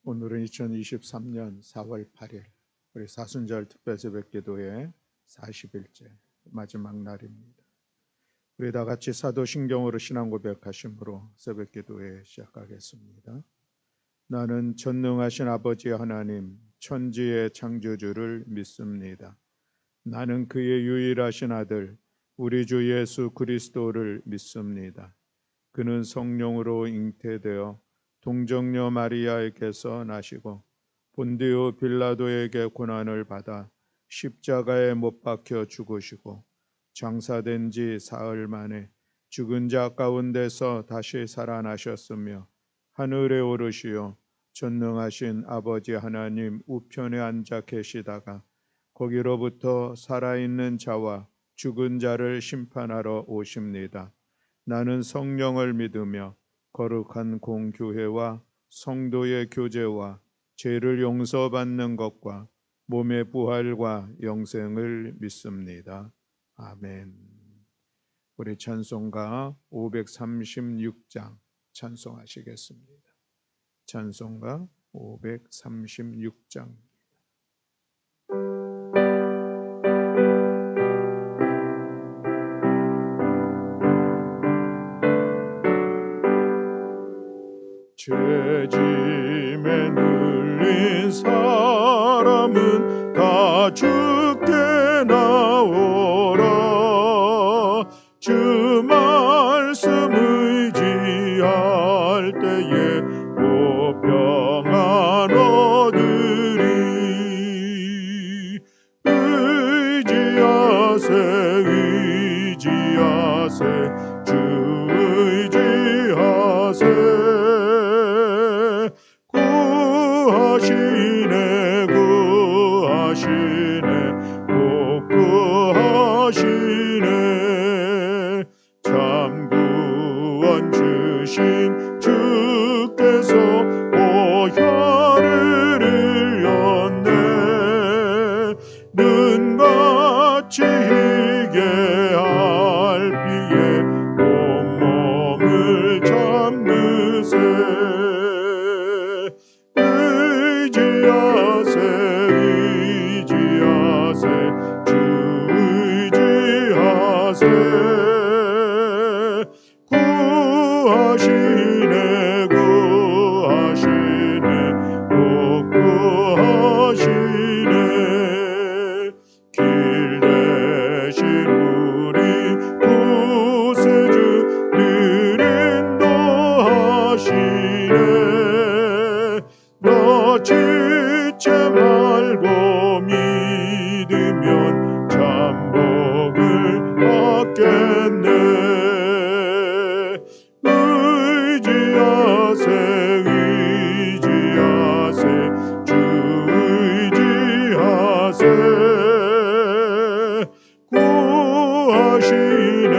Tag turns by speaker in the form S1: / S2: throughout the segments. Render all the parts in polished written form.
S1: 오늘은 2023년 4월 8일 우리 사순절 특별 새벽기도의 40일째 마지막 날입니다. 우리 다 같이 사도신경으로 신앙 고백하심으로 새벽기도회 시작하겠습니다. 나는 전능하신 아버지 하나님 천지의 창조주를 믿습니다. 나는 그의 유일하신 아들 우리 주 예수 그리스도를 믿습니다. 그는 성령으로 잉태되어 동정녀 마리아에게서 나시고 본디오 빌라도에게 고난을 받아 십자가에 못 박혀 죽으시고 장사된 지 사흘 만에 죽은 자 가운데서 다시 살아나셨으며 하늘에 오르시어 전능하신 아버지 하나님 우편에 앉아 계시다가 거기로부터 살아있는 자와 죽은 자를 심판하러 오십니다. 나는 성령을 믿으며 거룩한 공교회와 성도의 교제와 죄를 용서받는 것과 몸의 부활과 영생을 믿습니다. 아멘. 우리 찬송가 536장 찬송하시겠습니다. 찬송가 536장. 죄짐에 눌린 사람은 다 죽게 나오라. 주 말씀 의지할 때에 오 평안 얻으리. 의지하세 의지하세 주 의지하세. 구하시네 구하시네 꼭 구하시네. 참 구원 주신 주께서 보혈을 흘렸네. 눈같이 희게 할 비에 온몸을 잠그세. 의지하세 의지하세 주 의지하세. 구하시네 구하시네 꼭 구하시네. 길 대신 우리 구세주 늘 인도하시네. 너 지체 말고 믿으면 참 복을 얻겠네. 의지하세 의지하세 주 의지하세. 구하시네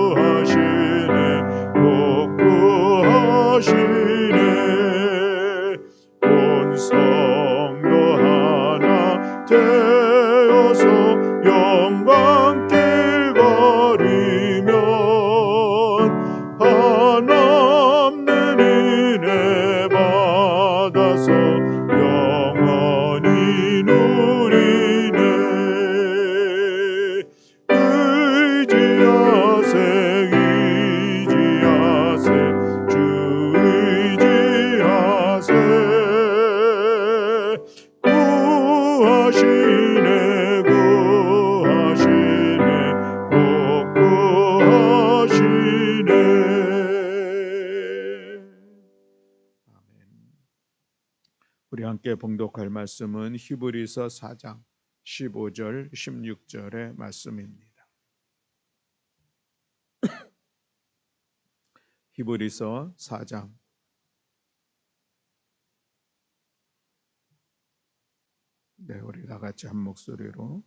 S1: 구하시네 꼭 구하시네. 온 성도 하나 되어서 영광길 걸으면 한없는 은혜 받아서 영원히 누리네. 의지하세 의지하세 주 의지하세. 구하시네 구하시네 꼭 구하시네. 아멘. 우리 함께 봉독할 말씀은 히브리서 4장 15절 16절의 말씀입니다. 히브리서 4장 우리 다 같이 한 목소리로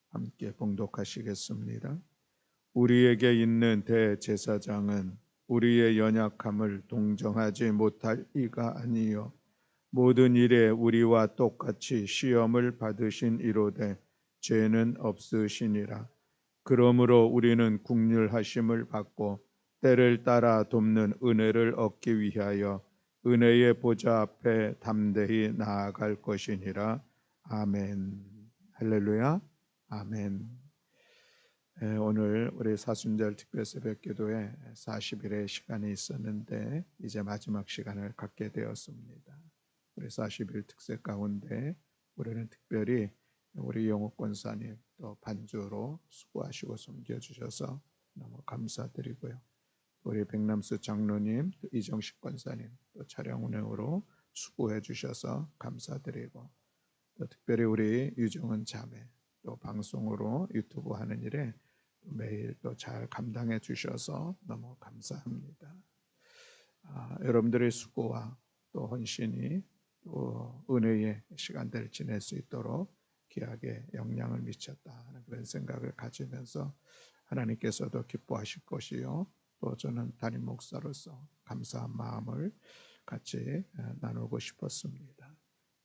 S1: 함께 봉독하시겠습니다. 우리에게 있는 대제사장은 우리의 연약함을 동정하지 못할 이가 아니요 모든 일에 우리와 똑같이 시험을 받으신 이로되 죄는 없으시니라. 그러므로 우리는 긍휼하심을 받고 때를 따라 돕는 은혜를 얻기 위하여 은혜의 보좌 앞에 담대히 나아갈 것이니라. 아멘. 할렐루야. 아멘. 오늘 우리 사순절 특별 새벽 기도에 40일의 시간이 있었는데 이제 마지막 시간을 갖게 되었습니다. 우리 40일 특색 가운데 우리는 특별히 우리 영옥 권사님 또 반주로 수고하시고 섬겨주셔서 너무 감사드리고요. 우리 백남수 장로님, 또 이정식 권사님 또 촬영 운행으로 수고해 주셔서 감사드리고, 또 특별히 우리 유정은 자매 또 방송으로 유튜브 하는 일에 매일 또 잘 감당해 주셔서 너무 감사합니다. 여러분들의 수고와 또 헌신이 또 은혜의 시간들을 지낼 수 있도록 귀하게 영향을 미쳤다 하는 그런 생각을 가지면서 하나님께서도 기뻐하실 것이요, 또 저는 담임 목사로서 감사한 마음을 같이 나누고 싶었습니다.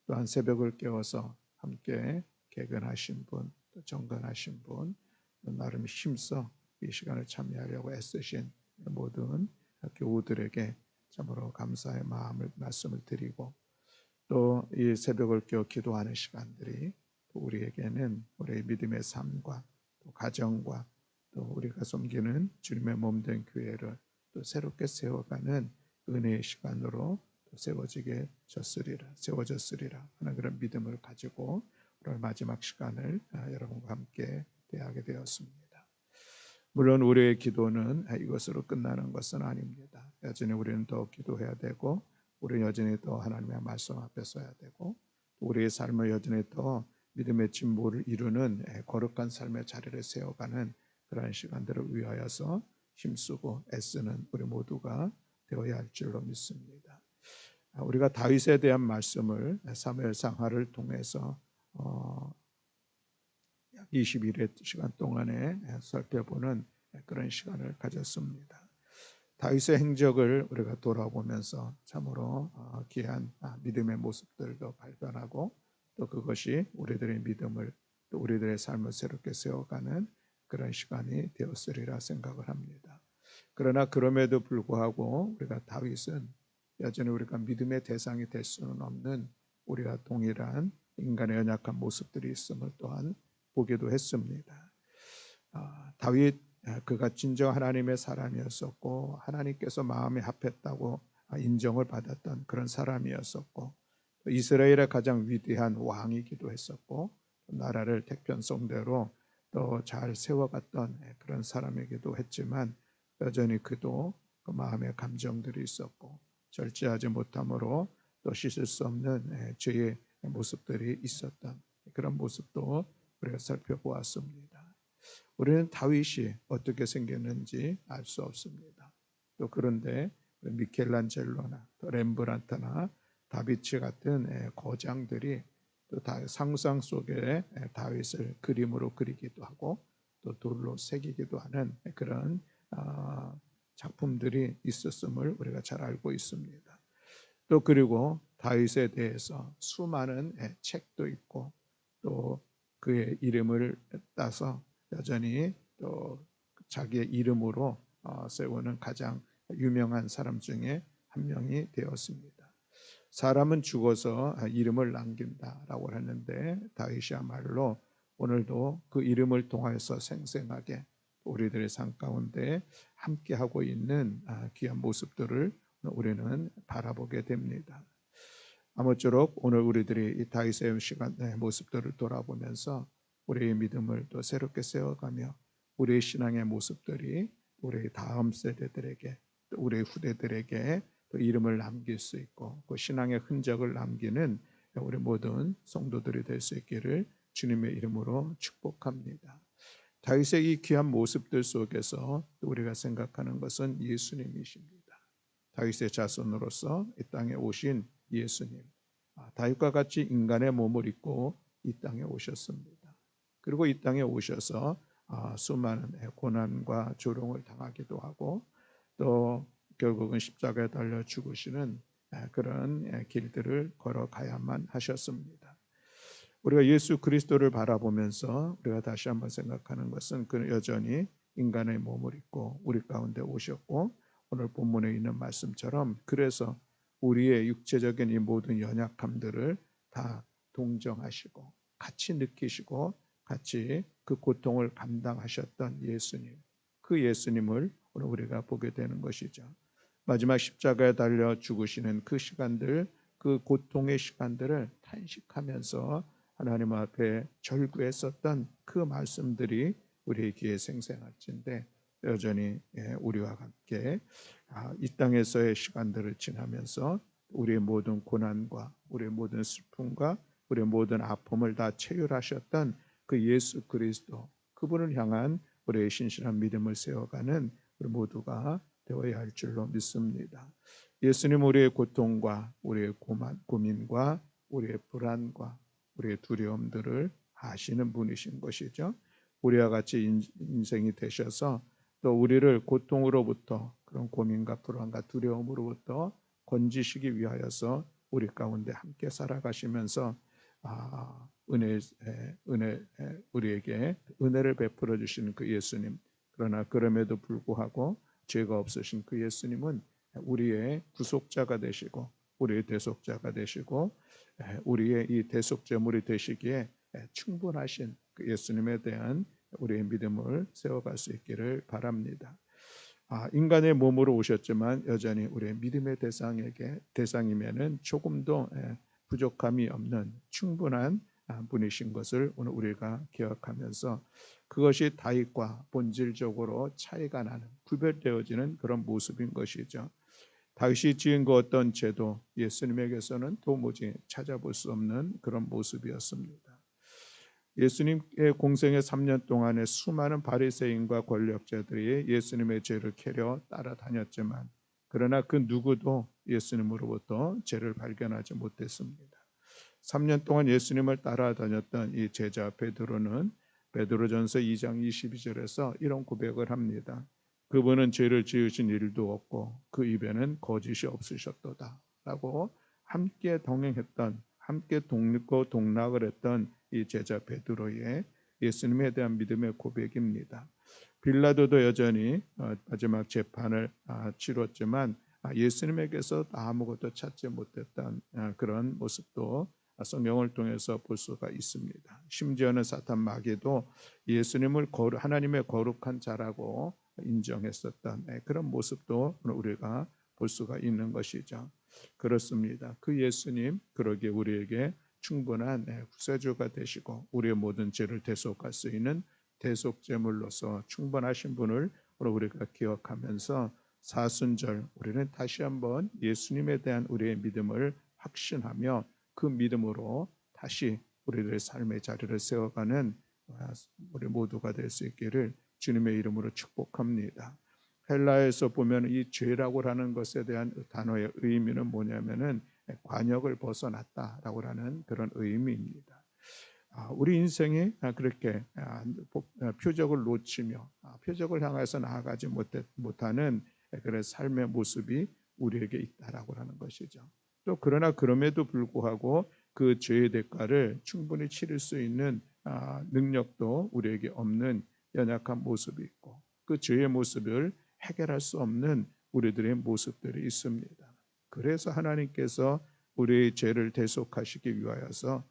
S1: 또한 새벽을 깨워서 함께 개근하신 분, 또 정근하신 분, 또 나름 힘써 이 시간을 참여하려고 애쓰신 모든 교우들에게 참으로 감사의 마음을 말씀을 드리고, 또 이 새벽을 깨워 기도하는 시간들이 또 우리에게는 우리의 믿음의 삶과 또 가정과 또 우리가 섬기는 주님의 몸된 교회를 또 새롭게 세워가는 은혜의 시간으로 세워졌으리라 하는 그런 믿음을 가지고 오늘 마지막 시간을 여러분과 함께 대하게 되었습니다. 물론 우리의 기도는 이것으로 끝나는 것은 아닙니다. 여전히 우리는 더 기도해야 되고, 우리는 여전히 더 하나님의 말씀 앞에 서야 되고, 우리의 삶을 여전히 더 믿음의 진보를 이루는 거룩한 삶의 자리를 세워가는 그러한 시간들을 위하여서 힘쓰고 애쓰는 우리 모두가 되어야 할 줄로 믿습니다. 우리가 다윗에 대한 말씀을 사무엘상하를 통해서 21회 시간 동안에 살펴보는 그런 시간을 가졌습니다. 다윗의 행적을 우리가 돌아보면서 참으로 귀한 믿음의 모습들도 발견하고, 또 그것이 우리들의 믿음을 또 우리들의 삶을 새롭게 세워가는 그런 시간이 되었으리라 생각을 합니다. 그러나 그럼에도 불구하고 우리가 다윗은 여전히 우리가 믿음의 대상이 될 수는 없는 우리가 동일한 인간의 연약한 모습들이 있음을 또한 보기도 했습니다. 다윗 그가 진정 하나님의 사람이었었고, 하나님께서 마음에 합했다고 인정을 받았던 그런 사람이었었고, 이스라엘의 가장 위대한 왕이기도 했었고, 나라를 태평성대로 또 잘 세워갔던 그런 사람이기도 했지만, 여전히 그도 그 마음의 감정들이 있었고, 절제하지 못함으로 또 씻을 수 없는 죄의 모습들이 있었던 그런 모습도 우리가 살펴보았습니다. 우리는 다윗이 어떻게 생겼는지 알 수 없습니다. 또 그런데 미켈란젤로나 또 렘브란트나 다비치 같은 거장들이 또 상상 속에 다윗을 그림으로 그리기도 하고 또 돌로 새기기도 하는 그런 작품들이 있었음을 우리가 잘 알고 있습니다. 또 그리고 다윗에 대해서 수많은 책도 있고, 또 그의 이름을 따서 여전히 또 자기의 이름으로 세우는 가장 유명한 사람 중에 한 명이 되었습니다. 사람은 죽어서 이름을 남긴다라고 했는데, 다윗이야말로 오늘도 그 이름을 통하여서 생생하게 우리들의 삶 가운데 함께하고 있는 귀한 모습들을 우리는 바라보게 됩니다. 아무쪼록 오늘 우리들이 이 다윗의 시간의 모습들을 돌아보면서 우리의 믿음을 또 새롭게 세워가며, 우리의 신앙의 모습들이 우리 다음 세대들에게 또 우리 후대들에게 또 이름을 남길 수 있고, 그 신앙의 흔적을 남기는 우리 모든 성도들이 될 수 있기를 주님의 이름으로 축복합니다. 다윗의 이 귀한 모습들 속에서 우리가 생각하는 것은 예수님이십니다. 다윗의 자손으로서 이 땅에 오신 예수님, 다윗과 같이 인간의 몸을 입고 이 땅에 오셨습니다. 그리고 이 땅에 오셔서 수많은 고난과 조롱을 당하기도 하고, 또 결국은 십자가에 달려 죽으시는 그런 길들을 걸어가야만 하셨습니다. 우리가 예수 그리스도를 바라보면서 우리가 다시 한번 생각하는 것은, 그는 여전히 인간의 몸을 입고 우리 가운데 오셨고, 오늘 본문에 있는 말씀처럼 그래서 우리의 육체적인 이 모든 연약함들을 다 동정하시고 같이 느끼시고 같이 그 고통을 감당하셨던 예수님, 그 예수님을 오늘 우리가 보게 되는 것이죠. 마지막 십자가에 달려 죽으시는 그 시간들, 그 고통의 시간들을 탄식하면서 하나님 앞에 절구했었던 그 말씀들이 우리의 귀에 생생할진데 여전히 우리와 함께 이 땅에서의 시간들을 지나면서 우리의 모든 고난과 우리의 모든 슬픔과 우리의 모든 아픔을 다 체휼하셨던 그 예수 그리스도, 그분을 향한 우리의 신실한 믿음을 세워가는 우리 모두가 되어야 할 줄로 믿습니다. 예수님 우리의 고통과 우리의 고민과 우리의 불안과 우리의 두려움들을 아시는 분이신 것이죠. 우리와 같이 인생이 되셔서 또 우리를 고통으로부터 그런 고민과 불안과 두려움으로부터 건지시기 위하여서 우리 가운데 함께 살아가시면서 우리에게 은혜를 베풀어 주시는 그 예수님, 그러나 그럼에도 불구하고 죄가 없으신 그 예수님은 우리의 구속자가 되시고 우리의 대속자가 되시고 우리의 이 대속제물이 되시기에 충분하신 그 예수님에 대한 우리의 믿음을 세워갈 수 있기를 바랍니다. 인간의 몸으로 오셨지만 여전히 우리의 믿음의 대상이면은 조금도 부족함이 없는 충분한 분이신 것을 오늘 우리가 기억하면서 그것이 다윗과 본질적으로 차이가 나는, 구별되어지는 그런 모습인 것이죠. 다윗이 지은 그 어떤 죄도 예수님에게서는 도무지 찾아볼 수 없는 그런 모습이었습니다. 예수님의 공생의 3년 동안에 수많은 바리새인과 권력자들이 예수님의 죄를 캐려 따라다녔지만 그러나 그 누구도 예수님으로부터 죄를 발견하지 못했습니다. 3년 동안 예수님을 따라다녔던 이 제자 베드로는 베드로전서 2장 22절에서 이런 고백을 합니다. 그분은 죄를 지으신 일도 없고 그 입에는 거짓이 없으셨도다 라고 함께 동행했던, 함께 동립고 동락을 했던 이 제자 베드로의 예수님에 대한 믿음의 고백입니다. 빌라도도 여전히 마지막 재판을 치렀지만 예수님에게서 아무것도 찾지 못했던 그런 모습도 성경을 통해서 볼 수가 있습니다. 심지어는 사탄 마귀도 예수님을 하나님의 거룩한 자라고 인정했었던 그런 모습도 우리가 볼 수가 있는 것이죠. 그렇습니다. 그 예수님, 그러기에 우리에게 충분한 구세주가 되시고 우리의 모든 죄를 대속할 수 있는 대속제물로서 충분하신 분을 우리가 기억하면서 사순절 우리는 다시 한번 예수님에 대한 우리의 믿음을 확신하며 그 믿음으로 다시 우리들의 삶의 자리를 세워가는 우리 모두가 될 수 있기를 주님의 이름으로 축복합니다. 헬라에서 보면 이 죄라고 하는 것에 대한 단어의 의미는 뭐냐면은 관역을 벗어났다라고 하는 그런 의미입니다. 우리 인생이 그렇게 표적을 놓치며 표적을 향해서 나아가지 못하는 그런 삶의 모습이 우리에게 있다라고 하는 것이죠. 또 그러나 그럼에도 불구하고 그 죄의 대가를 충분히 치를 수 있는 능력도 우리에게 없는 연약한 모습이 있고 그 죄의 모습을 해결할 수 없는 우리들의 모습들이 있습니다. 그래서 하나님께서 우리의 죄를 대속하시기 위하여서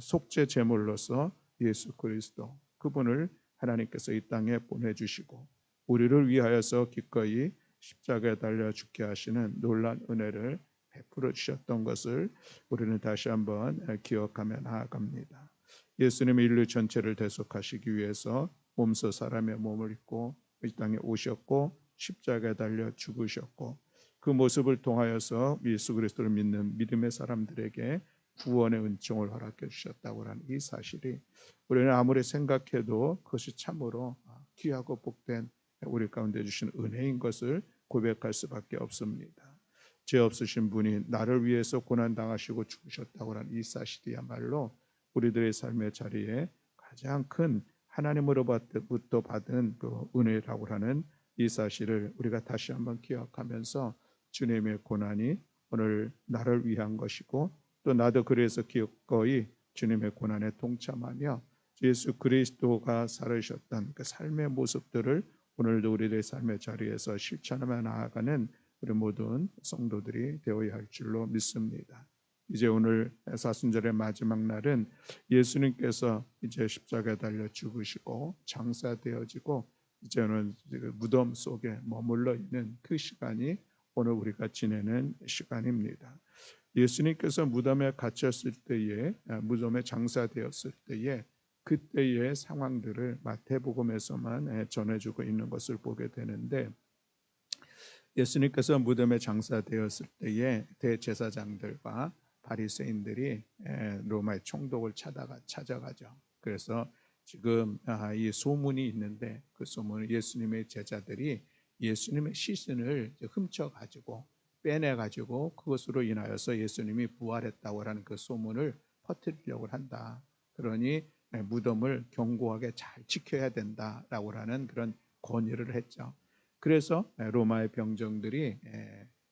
S1: 속죄 제물로서 예수 그리스도 그분을 하나님께서 이 땅에 보내주시고 우리를 위하여서 기꺼이 십자가에 달려 죽게 하시는 놀라운 은혜를 베풀어 주셨던 것을 우리는 다시 한번 기억하며 나아갑니다. 예수님의 인류 전체를 대속하시기 위해서 몸소 사람의 몸을 입고 이 땅에 오셨고 십자가에 달려 죽으셨고 그 모습을 통하여서 예수 그리스도를 믿는 믿음의 사람들에게 구원의 은총을 허락해 주셨다고 하는 이 사실이 우리는 아무리 생각해도 그것이 참으로 귀하고 복된 우리 가운데 주신 은혜인 것을 고백할 수밖에 없습니다. 죄 없으신 분이 나를 위해서 고난당하시고 죽으셨다고 하는 이 사실이야말로 우리들의 삶의 자리에 가장 큰 하나님으로부터 받은 그 은혜라고 하는 이 사실을 우리가 다시 한번 기억하면서 주님의 고난이 오늘 나를 위한 것이고 또 나도 그래서 기꺼이 주님의 고난에 동참하며 예수 그리스도가 살으셨던 그 삶의 모습들을 오늘도 우리들의 삶의 자리에서 실천하며 나아가는 우리 모든 성도들이 되어야 할 줄로 믿습니다. 이제 오늘 사순절의 마지막 날은 예수님께서 이제 십자가에 달려 죽으시고 장사되어지고 이제는 무덤 속에 머물러 있는 그 시간이 오늘 우리가 지내는 시간입니다. 예수님께서 무덤에 갇혔을 때에, 무덤에 장사되었을 때에 그때의 상황들을 마태복음에서만 전해주고 있는 것을 보게 되는데, 예수님께서 무덤에 장사되었을 때에 대제사장들과 바리새인들이 로마의 총독을 찾아가죠. 그래서 지금 이 소문이 있는데, 그 소문은 예수님의 제자들이 예수님의 시신을 훔쳐가지고 빼내가지고 그것으로 인하여서 예수님이 부활했다고 하는 그 소문을 퍼뜨리려고 한다. 그러니 무덤을 견고하게 잘 지켜야 된다라고 하는 그런 건의를 했죠. 그래서 로마의 병정들이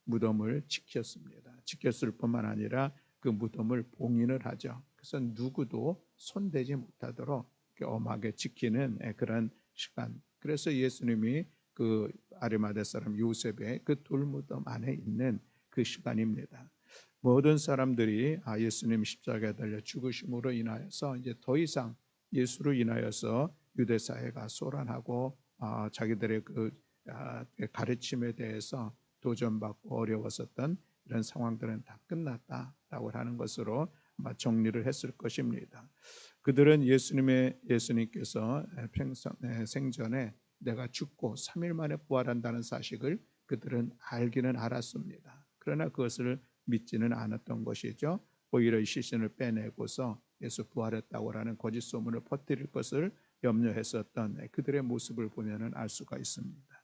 S1: 무덤을 지켰습니다. 지켰을 뿐만 아니라 그 무덤을 봉인을 하죠. 그래서 누구도 손대지 못하도록 엄하게 지키는 그런 시간. 그래서 예수님이 그 아리마대 사람 요셉의 그 돌무덤 안에 있는 그 시간입니다. 모든 사람들이 예수님 십자가에 달려 죽으심으로 인하여서 이제 더 이상 예수로 인하여서 유대 사회가 소란하고 자기들의 그 가르침에 대해서 도전받고 어려웠었던 이런 상황들은 다 끝났다라고 하는 것으로 아마 정리를 했을 것입니다. 그들은 예수님께서 생전에 내가 죽고 3일 만에 부활한다는 사실을 그들은 알기는 알았습니다. 그러나 그것을 믿지는 않았던 것이죠. 오히려 시신을 빼내고서 예수 부활했다고 하는 거짓 소문을 퍼뜨릴 것을 염려했었던 그들의 모습을 보면은 알 수가 있습니다.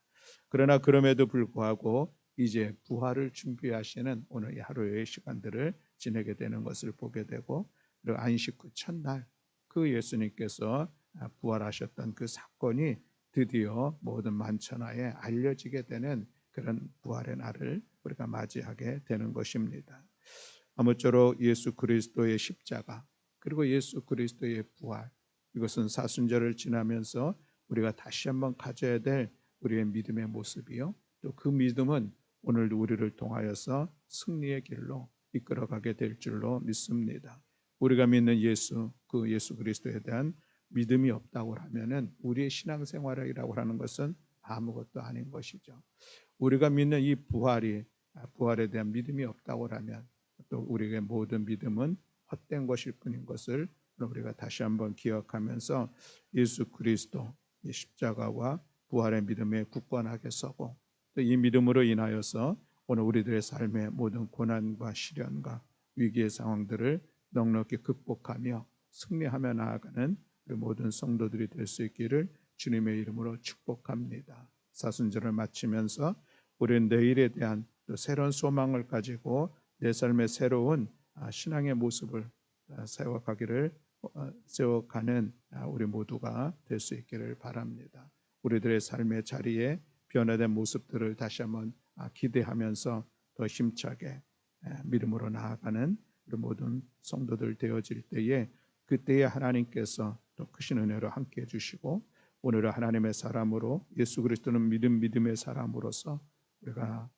S1: 그러나 그럼에도 불구하고 이제 부활을 준비하시는 오늘 하루의 시간들을 지내게 되는 것을 보게 되고, 그리고 안식 후 첫날 그 예수님께서 부활하셨던 그 사건이 드디어 모든 만천하에 알려지게 되는 그런 부활의 날을 우리가 맞이하게 되는 것입니다. 아무쪼록 예수 그리스도의 십자가 그리고 예수 그리스도의 부활, 이것은 사순절을 지나면서 우리가 다시 한번 가져야 될 우리의 믿음의 모습이요, 또 그 믿음은 오늘도 우리를 통하여서 승리의 길로 이끌어가게 될 줄로 믿습니다. 우리가 믿는 예수, 그 예수 그리스도에 대한 믿음이 없다고 하면은 우리의 신앙생활이라고 하는 것은 아무것도 아닌 것이죠. 우리가 믿는 이 부활에 대한 믿음이 없다고 하면 또 우리의 모든 믿음은 헛된 것일 뿐인 것을 우리가 다시 한번 기억하면서 예수 그리스도 이 십자가와 부활의 믿음에 굳건하게 서고, 또 이 믿음으로 인하여서 오늘 우리들의 삶의 모든 고난과 시련과 위기의 상황들을 넉넉히 극복하며 승리하며 나아가는 우리 모든 성도들이 될 수 있기를 주님의 이름으로 축복합니다. 사순절을 마치면서 우리는 내일에 대한 또 새로운 소망을 가지고 내 삶의 새로운 신앙의 모습을 세워가는 우리 모두가 될 수 있기를 바랍니다. 우리들의 삶의 자리에 변화된 모습들을 다시 한번 기대하면서 더 힘차게 믿음으로 나아가는 우리 모든 성도들 되어질 때에, 그때에 하나님께서 또 크신 은혜로 함께 해주시고, 오늘은 하나님의 사람으로 예수 그리스도는 믿음의 사람으로서 우리가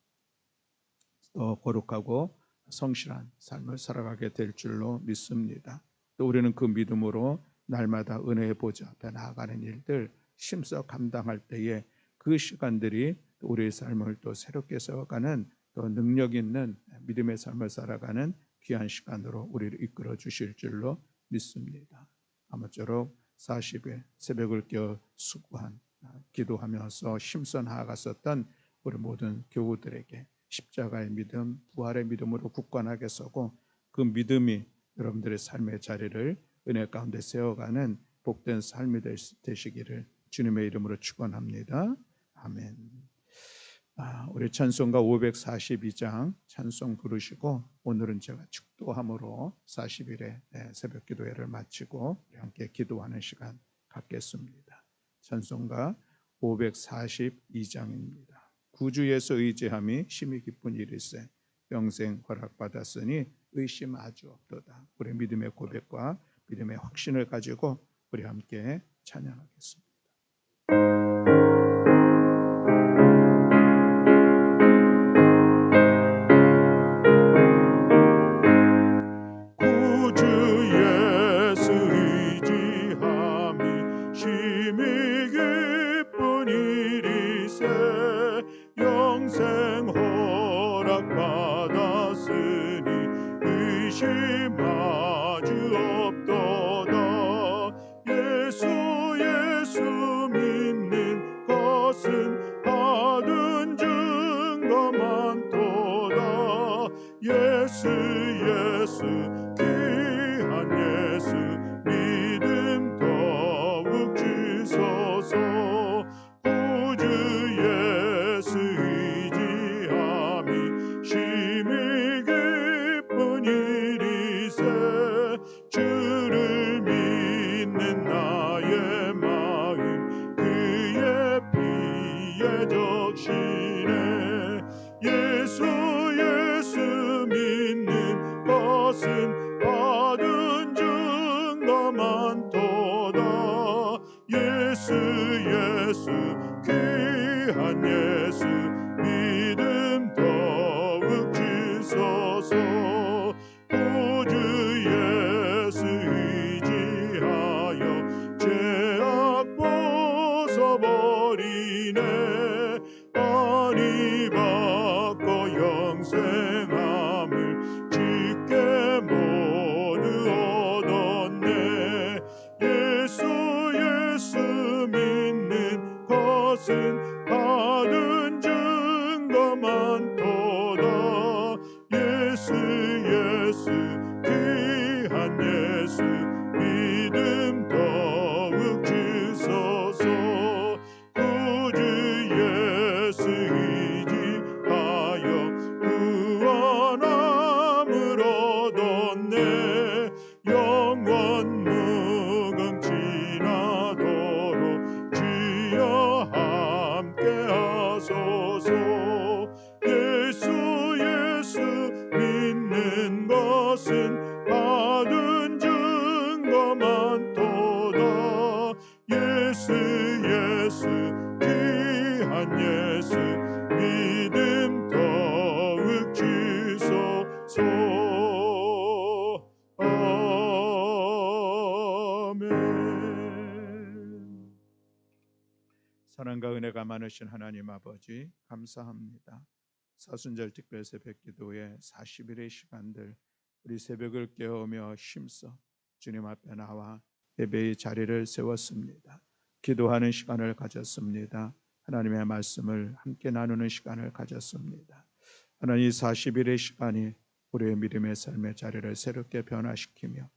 S1: 더 거룩하고 성실한 삶을 살아가게 될 줄로 믿습니다. 또 우리는 그 믿음으로 날마다 은혜의 보좌 앞에 나아가는 일들 힘써 감당할 때에 그 시간들이 우리의 삶을 또 새롭게 세워가는 또 능력 있는 믿음의 삶을 살아가는 귀한 시간으로 우리를 이끌어 주실 줄로 믿습니다. 아무쪼록 40일 새벽을 깨어 수고한 기도하면서 힘써 나아갔었던 우리 모든 교우들에게 십자가의 믿음, 부활의 믿음으로 굳건하게 서고, 그 믿음이 여러분들의 삶의 자리를 은혜 가운데 세워가는 복된 삶이 되시기를 주님의 이름으로 축원합니다. 아멘. 우리 찬송가 542장 찬송 부르시고, 오늘은 제가 축도함으로 40일의 새벽 기도회를 마치고 함께 기도하는 시간 갖겠습니다. 찬송가 542장입니다. 구주에서 의지함이 심히 기쁜 일일세, 평생 허락받았으니 의심 아주 없도다. 우리 믿음의 고백과 믿음의 확신을 가지고 우리 함께 찬양하겠습니다.
S2: 허락받았으니 의심하주 없도다. 예수 예수 믿는 것은 받은 증거 많도다. 예수 예수 귀한 예수 믿음 더욱 주소서. 구주 예수 의지함이 심히 기쁜 일이세. 주를 믿는 나의 마음 그의 피에 적시네. 예수 예수 믿는 것은 받은 증거 많도다. 예수 예수 귀한 예수 믿음 더욱 주소서. 구주 예수 의지하여 죄악 벗어버리네. 아니 받고 영생함을 주께 모두 얻었네. 예수 예수 믿는 것은 받은 증거 많도다. 예수 예수 귀한 예수 믿음 더욱 주소서. 구주 예수 의지하여 구원함을 얻었네. 영원 무궁지나도록 주여 함께 하소서. 예수 예수 믿는 것은 받은 증거 많도다. 예수 예수 귀한 예수 믿음 더욱 주소서. 아멘.
S1: 사랑과 은혜가 많으신 하나님 아버지 감사합니다. 사순절 특별 새벽 기도의 40일의 시간들 우리 새벽을 깨우며 힘써 주님 앞에 나와 예배의 자리를 세웠습니다. 기도하는 시간을 가졌습니다. 하나님의 말씀을 함께 나누는 시간을 가졌습니다. 하나님 40일의 시간이 우리의 믿음의 삶의 자리를 새롭게 변화시키며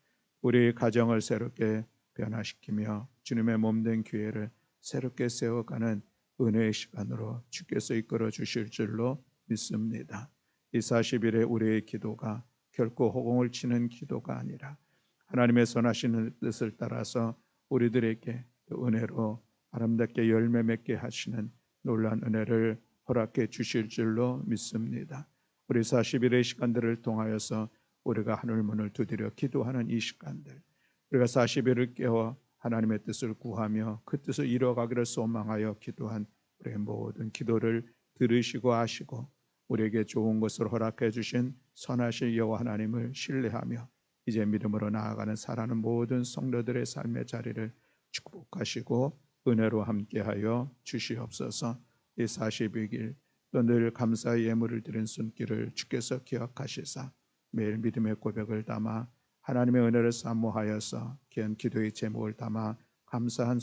S1: 우리의 가정을 새롭게 변화시키며 주님의 몸된 교회를 새롭게 세워가는 은혜의 시간으로 주께서 이끌어 주실 줄로 믿습니다. 이 40일의 우리의 기도가 결코 허공을 치는 기도가 아니라 하나님의 선하시는 뜻을 따라서 우리들에게 은혜로 아름답게 열매 맺게 하시는 놀라운 은혜를 허락해 주실 줄로 믿습니다. 우리 40일의 시간들을 통하여서 우리가 하늘 문을 두드려 기도하는 이 시간들, 우리가 40일을 깨워 하나님의 뜻을 구하며 그 뜻을 이뤄가기를 소망하여 기도한 우리의 모든 기도를 들으시고 아시고 우리에게 좋은 것을 허락해 주신 선하신 여호와 하나님을 신뢰하며 이제 믿음으로 나아가는 살아가는 모든 성도들의 삶의 자리를 축복하시고 은혜로 함께하여 주시옵소서. 이 40일 또 늘 감사의 예물을 드린 손길을 주께서 기억하시사 매일 믿음의 고백을 담아 하나님의 은혜를 사모하여서 귀한 기도의 제목을 담아 감사한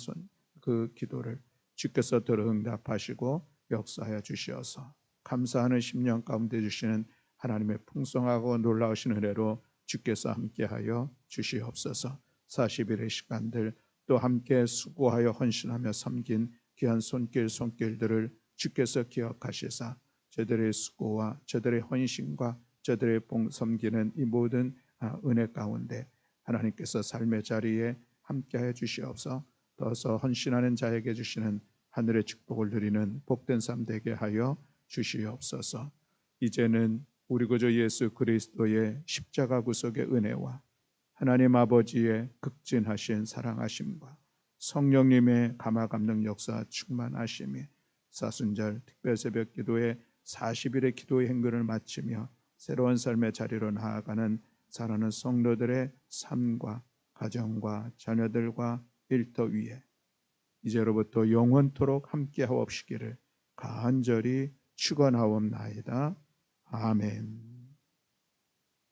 S1: 그 기도를 주께서 들어 응답하시고 역사하여 주시어서 감사하는 10년 가운데 주시는 하나님의 풍성하고 놀라우신 은혜로 주께서 함께하여 주시옵소서. 40일의 시간들 또 함께 수고하여 헌신하며 섬긴 귀한 손길들을 주께서 기억하시사 저들의 수고와 저들의 헌신과 저들의 섬기는 이 모든 은혜 가운데 하나님께서 삶의 자리에 함께하여 주시옵소서. 더서 헌신하는 자에게 주시는 하늘의 축복을 누리는 복된 삶 되게 하여 주시옵소서. 이제는 우리 구주 예수 그리스도의 십자가 구속의 은혜와 하나님 아버지의 극진하신 사랑하심과 성령님의 감화감동 역사 충만하심이 사순절 특별새벽 기도의 40일의 기도의 행근을 마치며 새로운 삶의 자리로 나아가는 살아가는 성도들의 삶과 가정과 자녀들과 일터 위에 이제로부터 영원토록 함께하옵시기를 간절히 축원하옵나이다. 아멘.